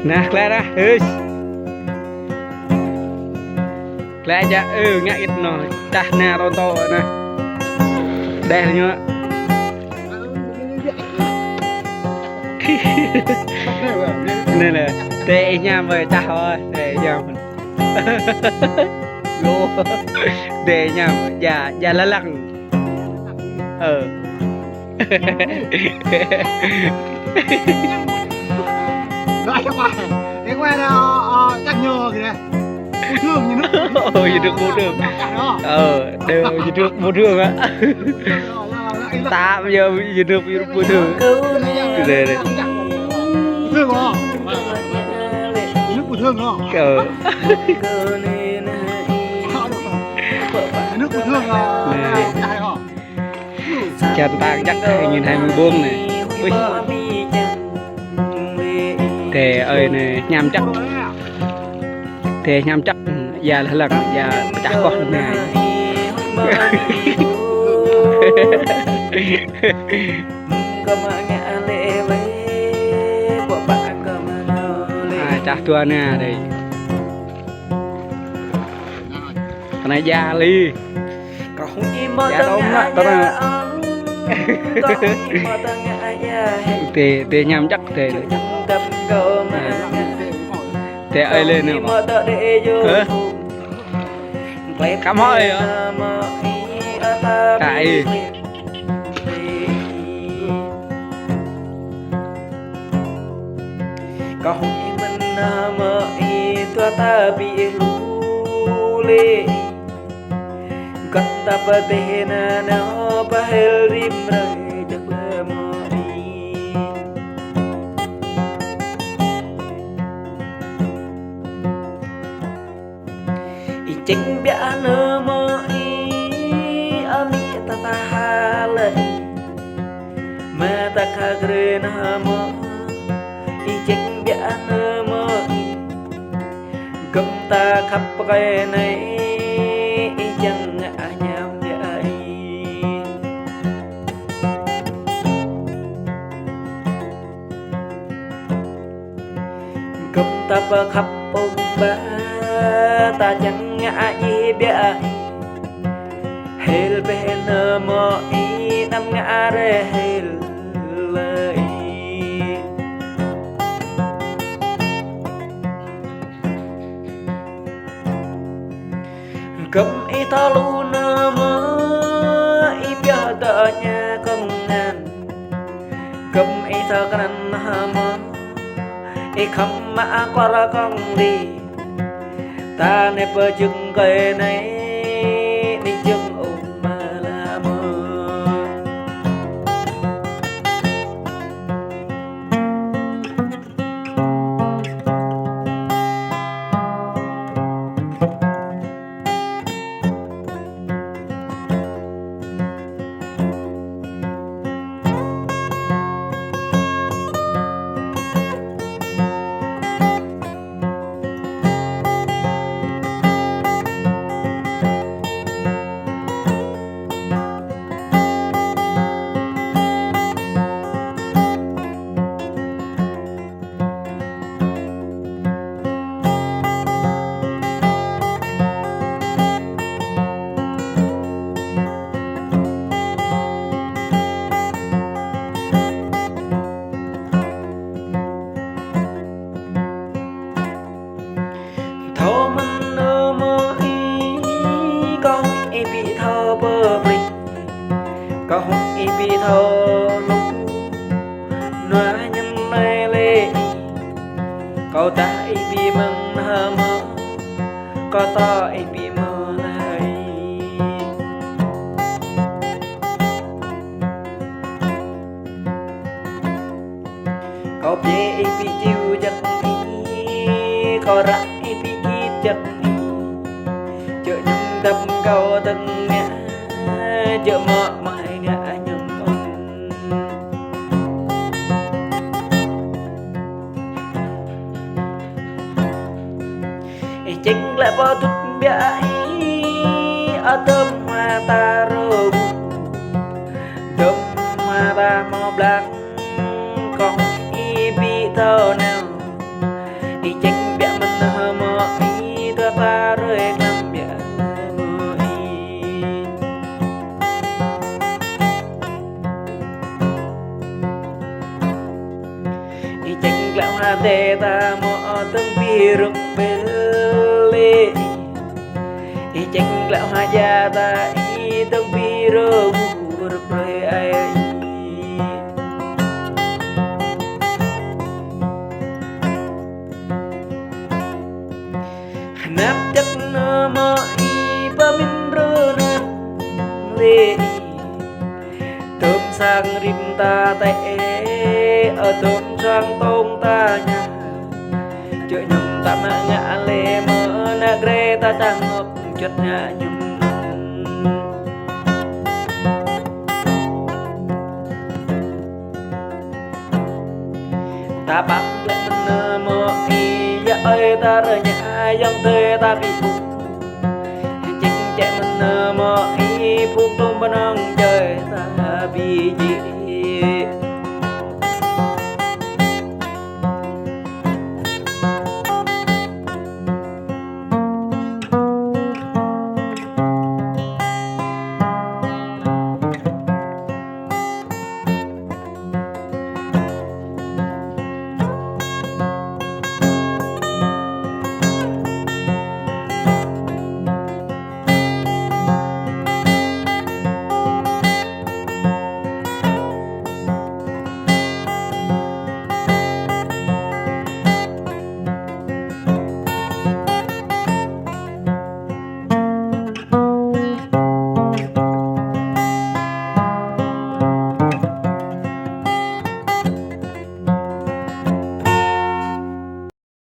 Nah, Clara, Clara aja, ngak itu no, cah na ronto na, deh nyo. Nè nè, tệ nha mời cah thôi, tệ nha. Lô, tệ nha, già lá lăng. Đấy các bạn, cái que nó chắc nhờ kìa, bút thương như nước. Như nước bút thương. Đều như nước bút thương á. Ta bây giờ như nước bút thương. Đây đây. Bút thương không? Nước bút thương không? Nước bút thương chạy không? Chân ta chắc 2024 này. Thề ơi này nhằm chắc, thề nhằm chắc già là lần già chắc có lần này. Chắc tua nè đây, cái này già li, già đông á, tao là tề nhằm chắc tề tề ơi lên nào cắm hơi cãi có hôm mình mơ tua ta bị lũ lê cất ta bờ tê na nó bahel rim rơi chắc là mơ chính bia nơ mơ ami ta ta halai mà ta khá gre na mơ chính bia nơ mơ cầm ta khắp cái này chẳng nhàm vậy cầm ta khắp ông ba ta chẳng ngại gì biết hel bên mơ ý năm ngã re hel lời cầm ý ta luôn mơ ý biết ta nhà công ngàn cầm ý ta cần mơ ý không mà qua ra con đi ta này bờ chừng cây này đi chừng ôm mà là mơ có hôm y bị thâu lúc nói nhầm này lệ có ta y bị mừng mơ có ta y bị mơ này có bê y bị chiêu chắc đi có rã y bị chít chắc đi chợ nhung đâm cầu từng nhà chợ mơ mai ngã nhầm chính lại bao chút bia ở thơm hoa ta rô thơm hoa ta màu bạc còn y bị thơ nào chênh lẹo hà tê ta mò tâm bi rực bê lê chênh lẹo hà gia ta tâm bi rực rực ai nắp chất mơ ba min rơ nan lê tôm sang rim ta tệ ở tôm sang tông ta nhà chợ nhung ta mà ngã lê mơ na gre ta trang ngọc chất nhà nhung ta bắt lên mơ ya ơi ta rời nhà dân tê ta bị buồn chinh chạy mình mơ phun tôm bên chơi ta bị gì